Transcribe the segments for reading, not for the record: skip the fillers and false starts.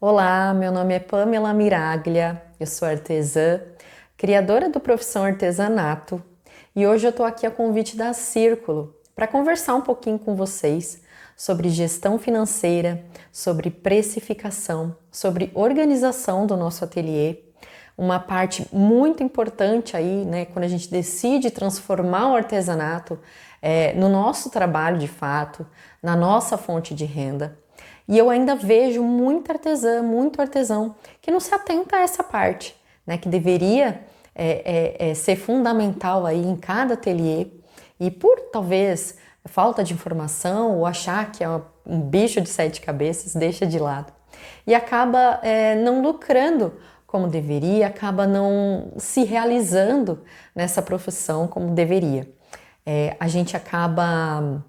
Olá, meu nome é Pamela Miraglia, eu sou artesã, criadora do Profissão Artesanato e hoje eu estou aqui a convite da Círculo para conversar um pouquinho com vocês sobre gestão financeira, sobre precificação, sobre organização do nosso ateliê, uma parte muito importante aí, né, quando a gente decide transformar o artesanato no nosso trabalho de fato, na nossa fonte de renda. E eu ainda vejo muita artesã, muito artesão que não se atenta a essa parte, né, que deveria ser fundamental aí em cada ateliê e por talvez falta de informação ou achar que é um bicho de sete cabeças, deixa de lado. E acaba não lucrando como deveria, acaba não se realizando nessa profissão como deveria. A gente acaba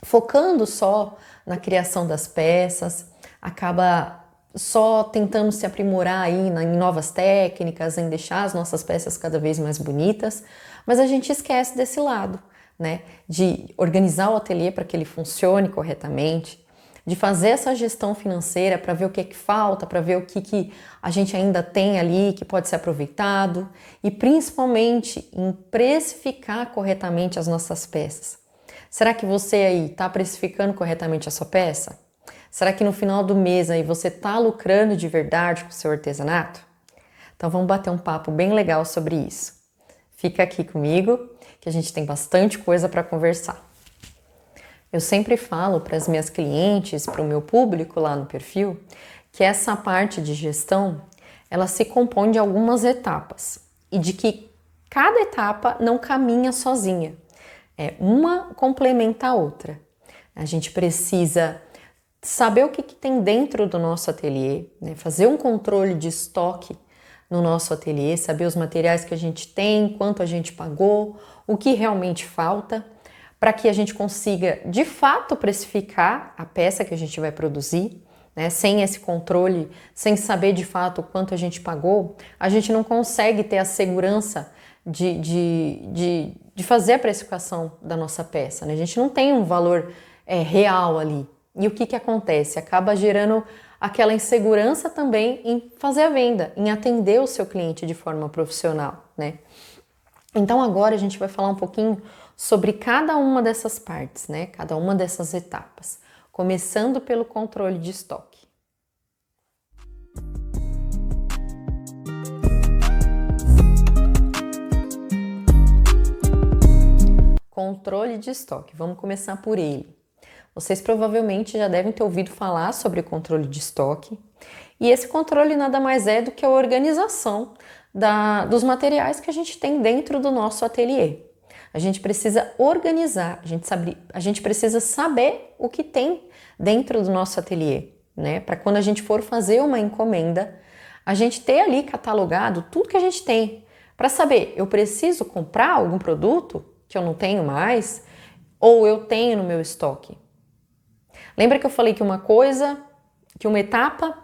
focando só na criação das peças, acaba só tentando se aprimorar aí em novas técnicas, em deixar as nossas peças cada vez mais bonitas, mas a gente esquece desse lado, né? De organizar o ateliê para que ele funcione corretamente, de fazer essa gestão financeira para ver o que é que falta, para ver o que a gente ainda tem ali que pode ser aproveitado e principalmente em precificar corretamente as nossas peças. Será que você aí está precificando corretamente a sua peça? Será que no final do mês aí você está lucrando de verdade com o seu artesanato? Então vamos bater um papo bem legal sobre isso. Fica aqui comigo que a gente tem bastante coisa para conversar. Eu sempre falo para as minhas clientes, para o meu público lá no perfil, que essa parte de gestão, ela se compõe de algumas etapas e de que cada etapa não caminha sozinha. Uma complementa a outra. A gente precisa saber o que tem dentro do nosso ateliê, né? Fazer um controle de estoque no nosso ateliê, saber os materiais que a gente tem, quanto a gente pagou, o que realmente falta, para que a gente consiga de fato precificar a peça que a gente vai produzir, né? Sem esse controle, sem saber de fato quanto a gente pagou, a gente não consegue ter a segurança de fazer a precificação da nossa peça, né? A gente não tem um valor real ali. E o que acontece? Acaba gerando aquela insegurança também em fazer a venda, em atender o seu cliente de forma profissional, né? Então agora a gente vai falar um pouquinho sobre cada uma dessas partes, né? Cada uma dessas etapas, começando pelo controle de estoque. Controle de estoque, vamos começar por ele. Vocês provavelmente já devem ter ouvido falar sobre controle de estoque e esse controle nada mais é do que a organização dos materiais que a gente tem dentro do nosso ateliê. A gente precisa organizar, a gente precisa saber o que tem dentro do nosso ateliê, né? Para quando a gente for fazer uma encomenda, a gente ter ali catalogado tudo que a gente tem, para saber, eu preciso comprar algum produto que eu não tenho mais, ou eu tenho no meu estoque. Lembra que eu falei que uma etapa,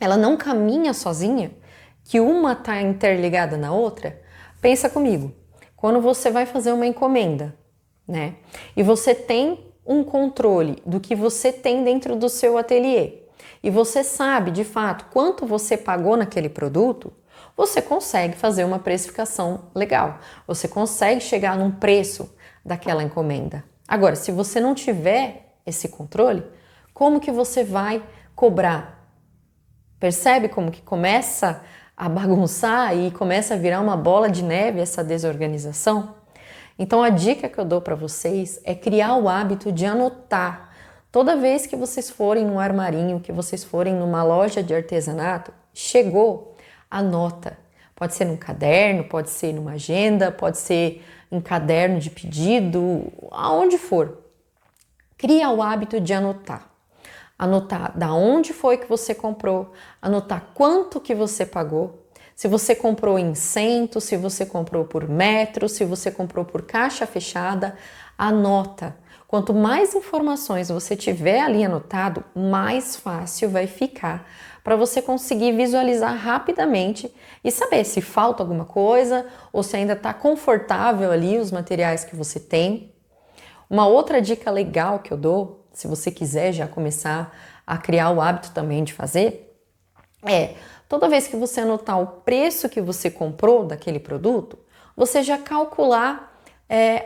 ela não caminha sozinha, que uma está interligada na outra? Pensa comigo, quando você vai fazer uma encomenda, né? E você tem um controle do que você tem dentro do seu ateliê, e você sabe de fato quanto você pagou naquele produto, você consegue fazer uma precificação legal, você consegue chegar num preço daquela encomenda. Agora, se você não tiver esse controle, como que você vai cobrar? Percebe como que começa a bagunçar e começa a virar uma bola de neve essa desorganização? Então a dica que eu dou para vocês é criar o hábito de anotar. Toda vez que vocês forem num armarinho, que vocês forem numa loja de artesanato, chegou, anota. Pode ser num caderno, pode ser numa agenda, pode ser em caderno de pedido, aonde for. Cria o hábito de anotar. Anotar da onde foi que você comprou, anotar quanto que você pagou, se você comprou em cento, se você comprou por metro, se você comprou por caixa fechada, anota. Quanto mais informações você tiver ali anotado, mais fácil vai ficar para você conseguir visualizar rapidamente e saber se falta alguma coisa ou se ainda está confortável ali os materiais que você tem. Uma outra dica legal que eu dou, se você quiser já começar a criar o hábito também de fazer, Toda vez que você anotar o preço que você comprou daquele produto, você já calcular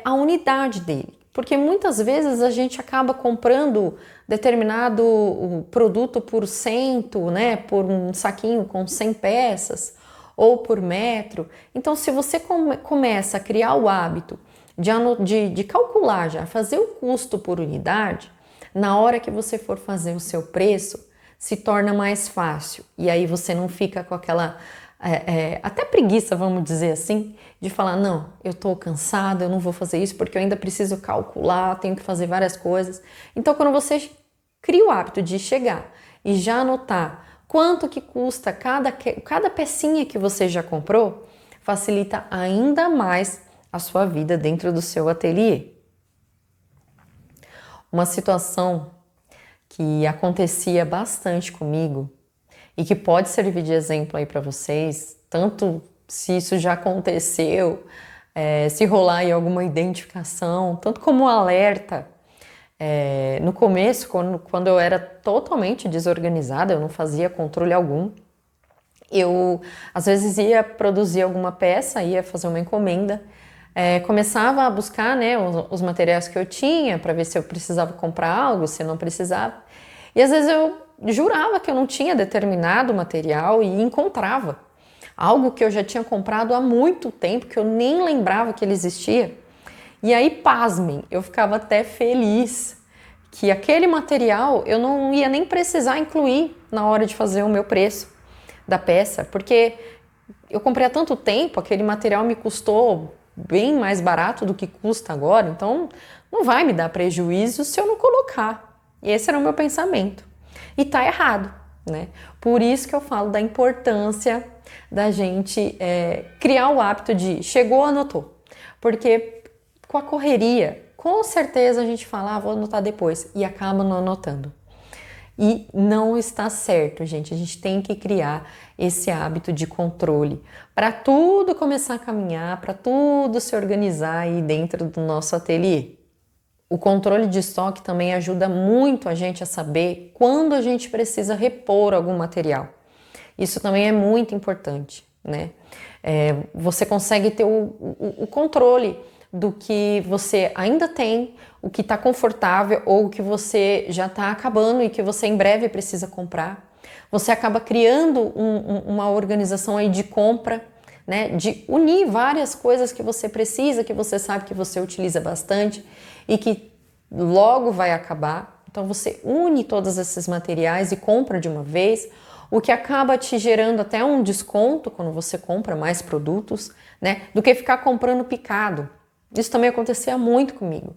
a unidade dele. Porque muitas vezes a gente acaba comprando determinado produto por cento, né, por um saquinho com 100 peças ou por metro. Então, se você começa a criar o hábito de calcular já, fazer o custo por unidade, na hora que você for fazer o seu preço, se torna mais fácil. E aí você não fica com aquela até preguiça, vamos dizer assim, de falar, não, eu tô cansada, eu não vou fazer isso porque eu ainda preciso calcular, tenho que fazer várias coisas. Então, quando você cria o hábito de chegar e já anotar quanto que custa cada pecinha que você já comprou, facilita ainda mais a sua vida dentro do seu ateliê. Uma situação que acontecia bastante comigo e que pode servir de exemplo aí para vocês, tanto se isso já aconteceu, se rolar aí alguma identificação, tanto como alerta. No começo, quando eu era totalmente desorganizada, eu não fazia controle algum, eu às vezes ia produzir alguma peça, ia fazer uma encomenda, começava a buscar, né, os materiais que eu tinha para ver se eu precisava comprar algo, se eu não precisava. E às vezes eu jurava que eu não tinha determinado material e encontrava algo que eu já tinha comprado há muito tempo, que eu nem lembrava que ele existia. E aí, pasmem, eu ficava até feliz que aquele material eu não ia nem precisar incluir na hora de fazer o meu preço da peça, porque eu comprei há tanto tempo, aquele material me custou bem mais barato do que custa agora, então não vai me dar prejuízo se eu não colocar. E esse era o meu pensamento. E tá errado, né? Por isso que eu falo da importância da gente criar o hábito de chegou, anotou. Porque com a correria, com certeza a gente fala, vou anotar depois, e acaba não anotando. E não está certo, gente. A gente tem que criar esse hábito de controle para tudo começar a caminhar, para tudo se organizar aí dentro do nosso ateliê. O controle de estoque também ajuda muito a gente a saber quando a gente precisa repor algum material. Isso também é muito importante, né? Você consegue ter o controle do que você ainda tem, o que está confortável ou o que você já está acabando e que você em breve precisa comprar. Você acaba criando uma organização aí de compra, né? De unir várias coisas que você precisa, que você sabe que você utiliza bastante e que logo vai acabar. Então você une todos esses materiais e compra de uma vez, o que acaba te gerando até um desconto quando você compra mais produtos, né? Do que ficar comprando picado. Isso também acontecia muito comigo.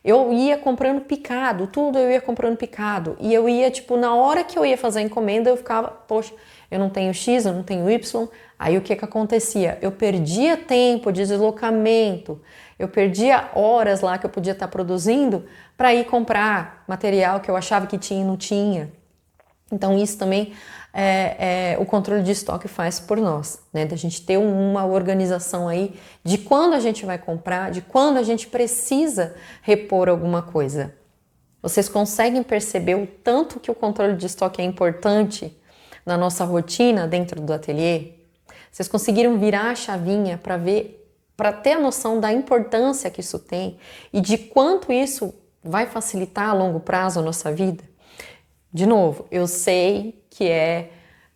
Eu ia comprando picado, tudo eu ia comprando picado. E eu ia, tipo, na hora que eu ia fazer a encomenda, eu ficava, poxa, eu não tenho X, eu não tenho Y. Aí o que que acontecia? Eu perdia tempo de deslocamento, eu perdia horas lá que eu podia estar produzindo para ir comprar material que eu achava que tinha e não tinha. Então isso também o controle de estoque faz por nós, né? Da gente ter uma organização aí de quando a gente vai comprar, de quando a gente precisa repor alguma coisa. Vocês conseguem perceber o tanto que o controle de estoque é importante na nossa rotina dentro do ateliê? Vocês conseguiram virar a chavinha para ver, para ter a noção da importância que isso tem e de quanto isso vai facilitar a longo prazo a nossa vida? De novo, eu sei que é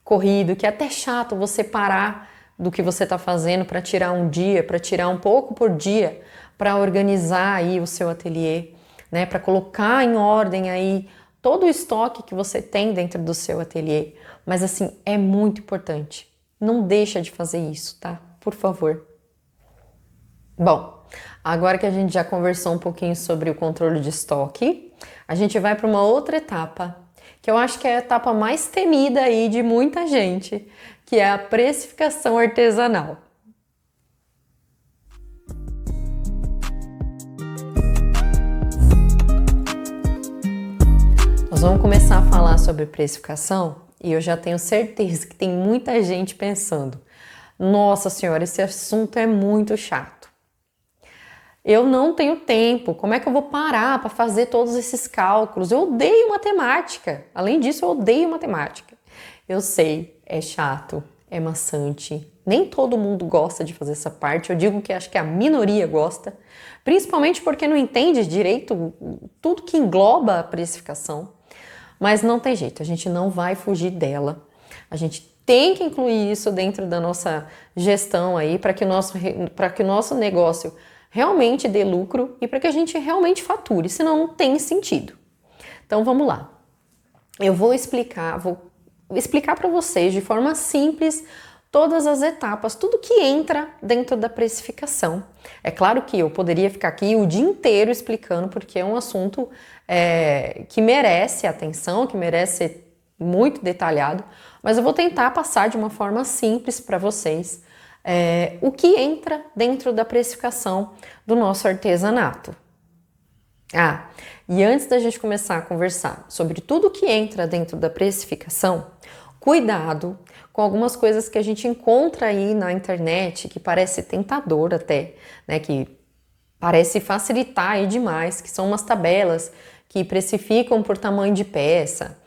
corrido, que é até chato você parar do que você está fazendo para tirar um dia, para tirar um pouco por dia, para organizar aí o seu ateliê, né? Para colocar em ordem aí todo o estoque que você tem dentro do seu ateliê. Mas assim, é muito importante. Não deixa de fazer isso, tá? Por favor. Bom, agora que a gente já conversou um pouquinho sobre o controle de estoque, a gente vai para uma outra etapa, que eu acho que é a etapa mais temida aí de muita gente, que é a precificação artesanal. Nós vamos começar a falar sobre precificação e eu já tenho certeza que tem muita gente pensando: nossa senhora, esse assunto é muito chato. Eu não tenho tempo, como é que eu vou parar para fazer todos esses cálculos? Eu odeio matemática, além disso eu odeio matemática. Eu sei, é chato, é maçante. Nem todo mundo gosta de fazer essa parte. Eu digo que acho que a minoria gosta, principalmente porque não entende direito tudo que engloba a precificação. Mas não tem jeito, a gente não vai fugir dela. A gente tem que incluir isso dentro da nossa gestão aí para que o nosso negócio realmente dê lucro e para que a gente realmente fature, senão não tem sentido. Então vamos lá. Eu vou explicar para vocês de forma simples todas as etapas, tudo que entra dentro da precificação. É claro que eu poderia ficar aqui o dia inteiro explicando, porque é um assunto que merece atenção, que merece ser muito detalhado, mas eu vou tentar passar de uma forma simples para vocês o que entra dentro da precificação do nosso artesanato. E antes da gente começar a conversar sobre tudo que entra dentro da precificação, cuidado com algumas coisas que a gente encontra aí na internet, que parece tentador até, né, que parece facilitar aí demais, que são umas tabelas que precificam por tamanho de peça.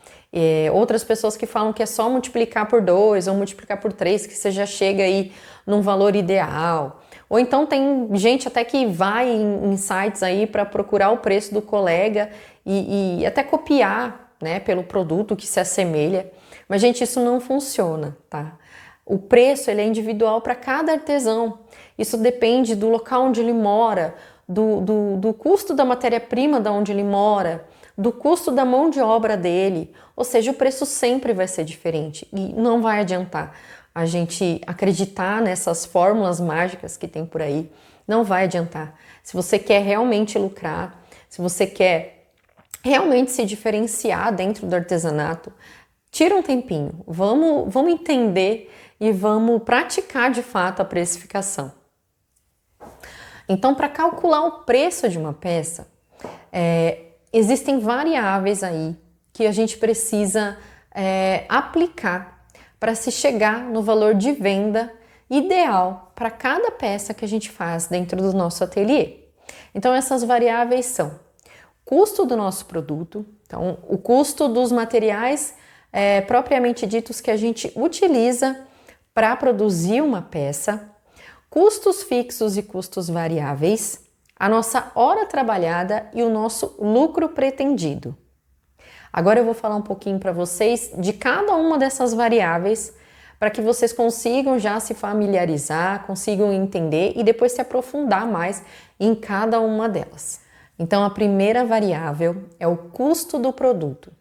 Outras pessoas que falam que é só multiplicar por 2 ou multiplicar por 3, que você já chega aí num valor ideal. Ou então tem gente até que vai em sites aí para procurar o preço do colega e até copiar, né, pelo produto que se assemelha. Mas, gente, isso não funciona, tá? O preço ele é individual para cada artesão. Isso depende do local onde ele mora, do custo da matéria-prima da onde ele mora, do custo da mão de obra dele. Ou seja, o preço sempre vai ser diferente e não vai adiantar a gente acreditar nessas fórmulas mágicas que tem por aí. Não vai adiantar. Se você quer realmente lucrar, se você quer realmente se diferenciar dentro do artesanato, tira um tempinho, vamos entender e vamos praticar de fato a precificação. Então, para calcular o preço de uma peça, existem variáveis aí que a gente precisa aplicar para se chegar no valor de venda ideal para cada peça que a gente faz dentro do nosso ateliê. Então, essas variáveis são custo do nosso produto, então o custo dos materiais propriamente ditos que a gente utiliza para produzir uma peça, custos fixos e custos variáveis, a nossa hora trabalhada e o nosso lucro pretendido. Agora eu vou falar um pouquinho para vocês de cada uma dessas variáveis para que vocês consigam já se familiarizar, consigam entender e depois se aprofundar mais em cada uma delas. Então a primeira variável é o custo do produto.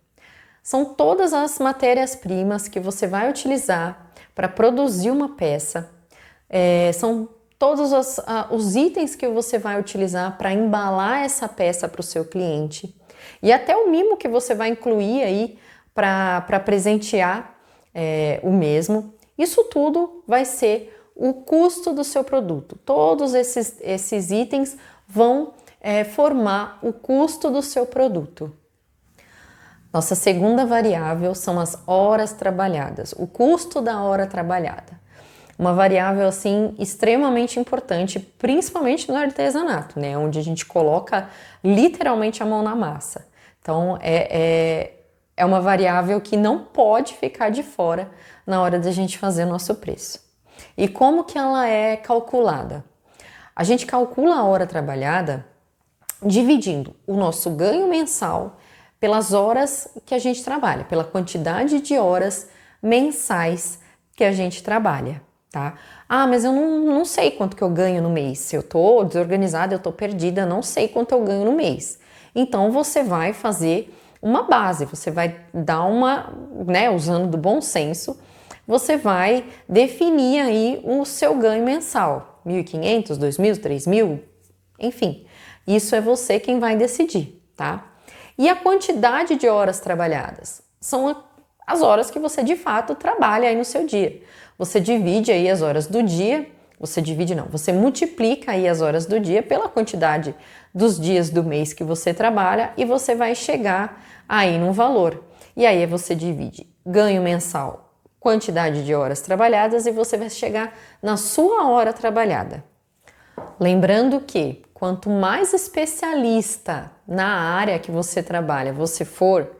São todas as matérias-primas que você vai utilizar para produzir uma peça, são todos os itens que você vai utilizar para embalar essa peça para o seu cliente e até o mimo que você vai incluir aí para presentear o mesmo. Isso tudo vai ser o custo do seu produto. Todos esses itens vão formar o custo do seu produto. Nossa segunda variável são as horas trabalhadas, o custo da hora trabalhada. Uma variável assim extremamente importante, principalmente no artesanato, né, onde a gente coloca literalmente a mão na massa. Então é uma variável que não pode ficar de fora na hora de a gente fazer o nosso preço. E como que ela é calculada? A gente calcula a hora trabalhada dividindo o nosso ganho mensal pelas horas que a gente trabalha, pela quantidade de horas mensais que a gente trabalha, tá? Mas eu não sei quanto que eu ganho no mês. Se eu tô desorganizada, eu tô perdida, não sei quanto eu ganho no mês. Então você vai fazer uma base, você vai dar usando do bom senso, você vai definir aí o seu ganho mensal, 1.500, 2.000, 3.000, enfim. Isso é você quem vai decidir, tá? E a quantidade de horas trabalhadas são as horas que você de fato trabalha aí no seu dia. Você divide aí as horas do dia, você multiplica aí as horas do dia pela quantidade dos dias do mês que você trabalha e você vai chegar aí num valor. E aí você divide ganho mensal, quantidade de horas trabalhadas e você vai chegar na sua hora trabalhada. Lembrando que quanto mais especialista na área que você trabalha você for,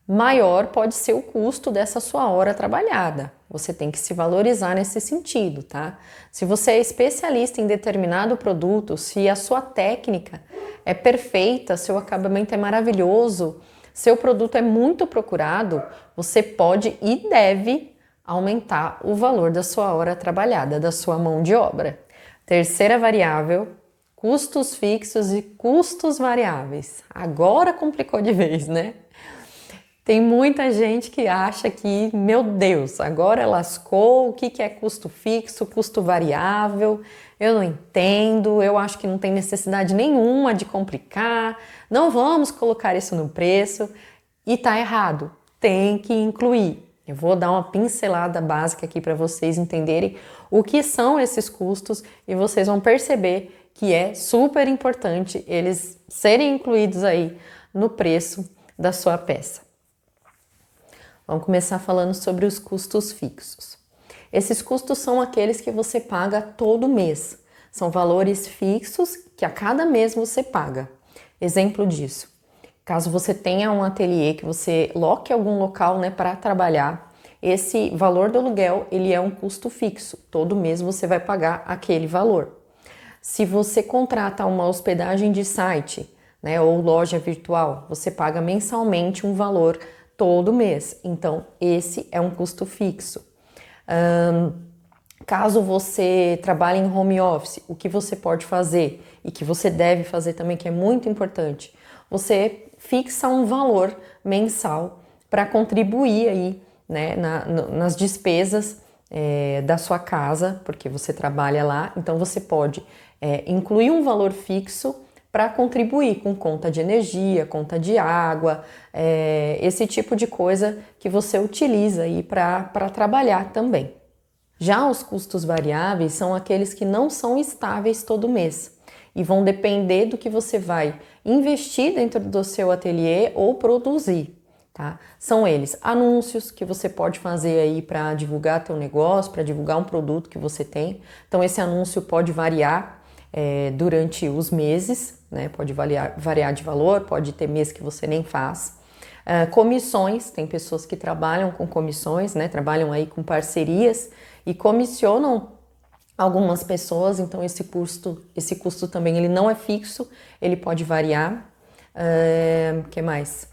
maior pode ser o custo dessa sua hora trabalhada. Você tem que se valorizar nesse sentido, tá? Se você é especialista em determinado produto, se a sua técnica é perfeita, seu acabamento é maravilhoso, seu produto é muito procurado, você pode e deve aumentar o valor da sua hora trabalhada, da sua mão de obra. Terceira variável, custos fixos e custos variáveis. Agora complicou de vez, né? Tem muita gente que acha que, meu Deus, agora lascou, o que é custo fixo, custo variável, eu não entendo, eu acho que não tem necessidade nenhuma de complicar, não vamos colocar isso no preço e tá errado, tem que incluir. Eu vou dar uma pincelada básica aqui para vocês entenderem o que são esses custos e vocês vão perceber que é super importante eles serem incluídos aí no preço da sua peça. Vamos começar falando sobre os custos fixos. Esses custos são aqueles que você paga todo mês. São valores fixos que a cada mês você paga. Exemplo disso. Caso você tenha um ateliê que você loque algum local, né, para trabalhar, esse valor do aluguel ele é um custo fixo. Todo mês você vai pagar aquele valor. Se você contrata uma hospedagem de site, né, ou loja virtual, você paga mensalmente um valor todo mês. Então, esse é um custo fixo. Caso você trabalhe em home office, o que você pode fazer e que você deve fazer também, que é muito importante, você fixa um valor mensal para contribuir aí, né, nas despesas da sua casa, porque você trabalha lá. Então, você pode incluir um valor fixo para contribuir com conta de energia, conta de água, esse tipo de coisa que você utiliza aí para trabalhar também. Já os custos variáveis são aqueles que não são estáveis todo mês e vão depender do que você vai investir dentro do seu ateliê ou produzir, tá? São eles anúncios que você pode fazer aí para divulgar teu negócio, para divulgar um produto que você tem. Então esse anúncio pode variar durante os meses, né? Pode variar de valor, pode ter mês que você nem faz. Comissões, tem pessoas que trabalham com comissões, né? Trabalham aí com parcerias e comissionam algumas pessoas, então esse custo também ele não é fixo, ele pode variar. Que mais?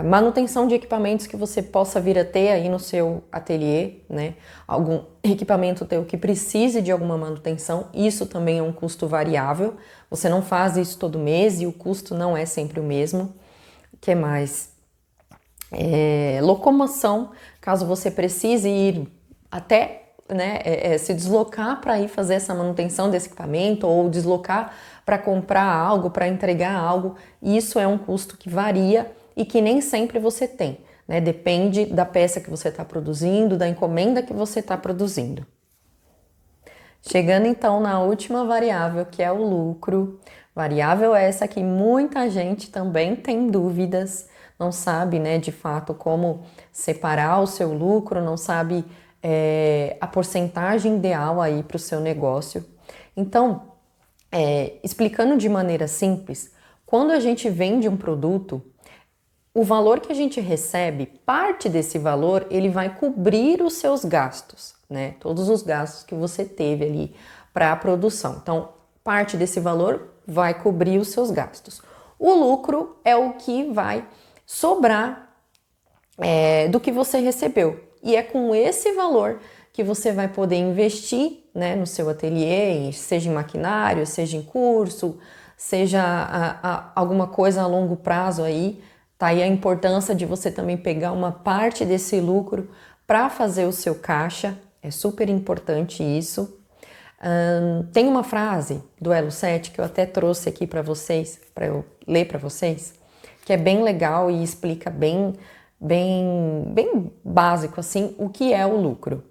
Manutenção de equipamentos que você possa vir a ter aí no seu ateliê, né? Algum equipamento teu que precise de alguma manutenção, isso também é um custo variável. Você não faz isso todo mês e o custo não é sempre o mesmo. Que mais? Locomoção, caso você precise ir até, né, se deslocar para ir fazer essa manutenção desse equipamento ou deslocar para comprar algo, para entregar algo, isso é um custo que varia e que nem sempre você tem, né? Depende da peça que você está produzindo, da encomenda que você está produzindo. Chegando então na última variável, que é o lucro. Variável essa que muita gente também tem dúvidas, não sabe, né, de fato como separar o seu lucro, não sabe a porcentagem ideal aí para o seu negócio. Então, explicando de maneira simples, quando a gente vende um produto, o valor que a gente recebe, parte desse valor, ele vai cobrir os seus gastos, né? Todos os gastos que você teve ali para a produção. Então, parte desse valor vai cobrir os seus gastos. O lucro é o que vai sobrar do que você recebeu. E é com esse valor que você vai poder investir, né, no seu ateliê, seja em maquinário, seja em curso, seja alguma coisa a longo prazo aí. Tá aí a importância de você também pegar uma parte desse lucro para fazer o seu caixa, é super importante isso. Tem uma frase do Elo 7 que eu até trouxe aqui para vocês, para eu ler para vocês, que é bem legal e explica bem básico assim o que é o lucro.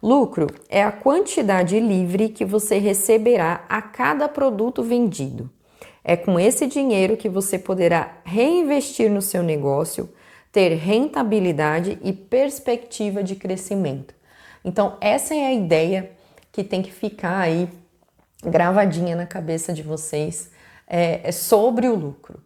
Lucro é a quantidade livre que você receberá a cada produto vendido. É com esse dinheiro que você poderá reinvestir no seu negócio, ter rentabilidade e perspectiva de crescimento. Então, essa é a ideia que tem que ficar aí gravadinha na cabeça de vocês sobre o lucro.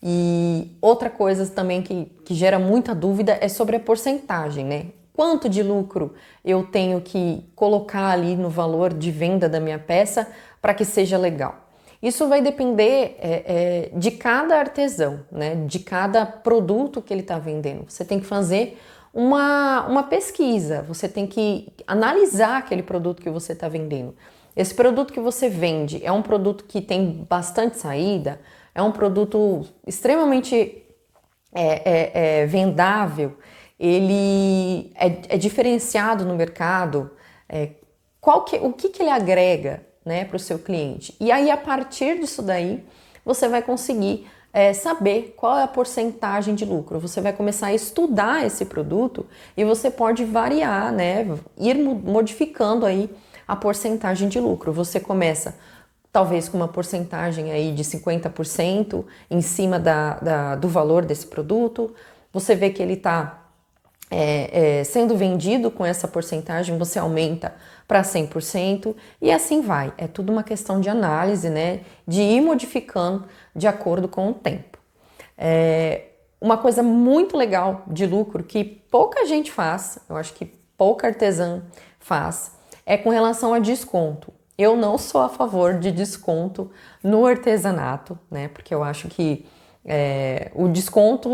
E outra coisa também que gera muita dúvida é sobre a porcentagem, né? Quanto de lucro eu tenho que colocar ali no valor de venda da minha peça para que seja legal? Isso vai depender de cada artesão, né? De cada produto que ele está vendendo. Você tem que fazer uma pesquisa, você tem que analisar aquele produto que você está vendendo. Esse produto que você vende é um produto que tem bastante saída, é um produto extremamente vendável, ele é diferenciado no mercado, o que ele agrega, né, para o seu cliente. E aí, a partir disso daí, você vai conseguir saber qual é a porcentagem de lucro. Você vai começar a estudar esse produto e você pode variar, né, ir modificando aí a porcentagem de lucro. Você começa talvez com uma porcentagem aí de 50% em cima do valor desse produto. Você vê que ele está sendo vendido com essa porcentagem, você aumenta para 100% e assim vai. É tudo uma questão de análise, né? De ir modificando de acordo com o tempo. Uma coisa muito legal de lucro que pouca gente faz, eu acho que pouca artesã faz, é com relação a desconto. Eu não sou a favor de desconto no artesanato, né? Porque eu acho que o desconto,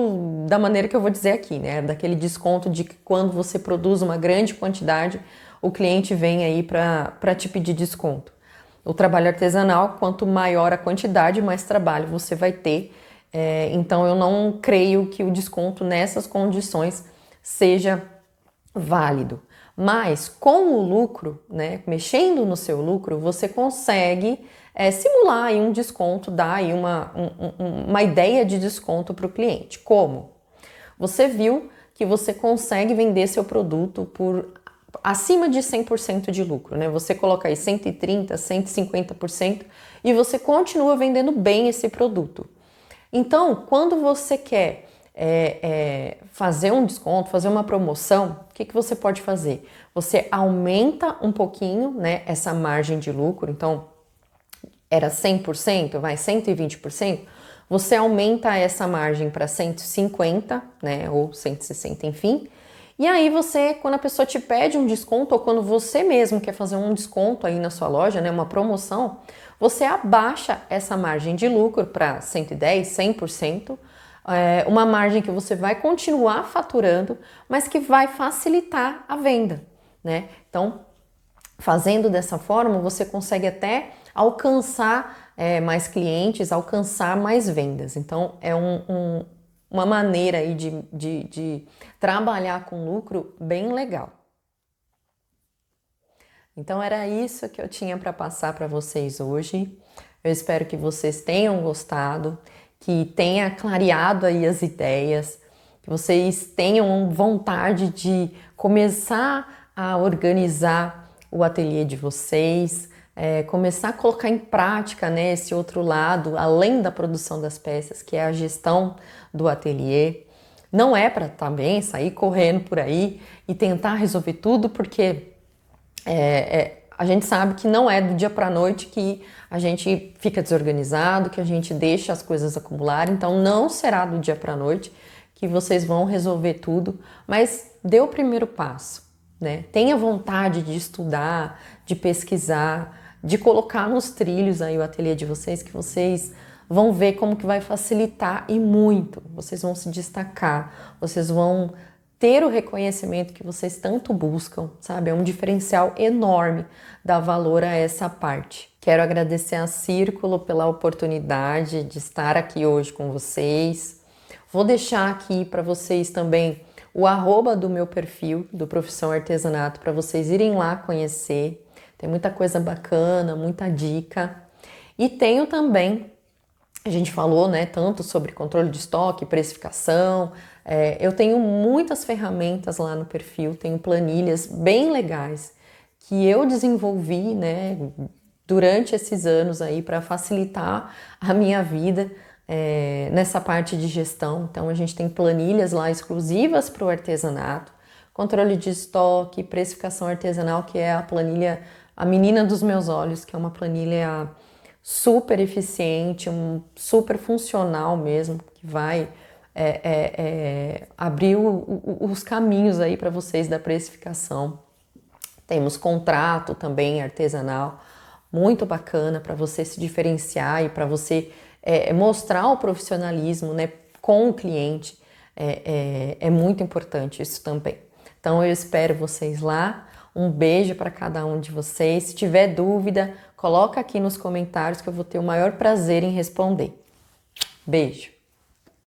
da maneira que eu vou dizer aqui, né? Daquele desconto de que quando você produz uma grande quantidade, o cliente vem aí para te pedir desconto. O trabalho artesanal, quanto maior a quantidade, mais trabalho você vai ter. Então eu não creio que o desconto nessas condições seja válido. Mas com o lucro, né, mexendo no seu lucro, você consegue simular aí um desconto, dar aí uma ideia de desconto para o cliente. Como? Você viu que você consegue vender seu produto por acima de 100% de lucro, né? Você coloca aí 130%, 150% e você continua vendendo bem esse produto. Então, quando você quer fazer um desconto, fazer uma promoção, o que você pode fazer? Você aumenta um pouquinho, né, essa margem de lucro, então era 100%, vai 120%, você aumenta essa margem para 150%, né, ou 160%, enfim. E aí você, quando a pessoa te pede um desconto, ou quando você mesmo quer fazer um desconto aí na sua loja, né, uma promoção, você abaixa essa margem de lucro para 110%, 100%, uma margem que você vai continuar faturando, mas que vai facilitar a venda, né? Então, fazendo dessa forma, você consegue até alcançar mais clientes, alcançar mais vendas. Então, é uma maneira aí de trabalhar com lucro bem legal. Então, era isso que eu tinha para passar para vocês hoje. Eu espero que vocês tenham gostado, que tenha clareado aí as ideias, que vocês tenham vontade de começar a organizar o ateliê de vocês, começar a colocar em prática, né, esse outro lado, além da produção das peças, que é a gestão do ateliê. Não é para também sair correndo por aí e tentar resolver tudo, porque a gente sabe que não é do dia para a noite que a gente fica desorganizado, que a gente deixa as coisas acumularem, então não será do dia para a noite que vocês vão resolver tudo, mas dê o primeiro passo, né? Tenha vontade de estudar, de pesquisar, de colocar nos trilhos aí o ateliê de vocês, que vocês vão ver como que vai facilitar e muito. Vocês vão se destacar, vocês vão ter o reconhecimento que vocês tanto buscam, sabe? É um diferencial enorme dar valor a essa parte. Quero agradecer a Círculo pela oportunidade de estar aqui hoje com vocês. Vou deixar aqui para vocês também o @ do meu perfil, do Profissão Artesanato, para vocês irem lá conhecer. Tem muita coisa bacana, muita dica. E tenho também, a gente falou, né, tanto sobre controle de estoque, precificação. Eu tenho muitas ferramentas lá no perfil, tenho planilhas bem legais que eu desenvolvi, né, durante esses anos aí para facilitar a minha vida nessa parte de gestão. Então a gente tem planilhas lá exclusivas para o artesanato, controle de estoque, precificação artesanal, que é a planilha, a menina dos meus olhos, que é uma planilha super eficiente, super funcional mesmo, que vai abrir os caminhos aí para vocês da precificação. Temos contrato também artesanal, muito bacana para você se diferenciar e para você mostrar o profissionalismo, né, com o cliente. É muito importante isso também. Então eu espero vocês lá. Um beijo para cada um de vocês. Se tiver dúvida, coloca aqui nos comentários que eu vou ter o maior prazer em responder. Beijo!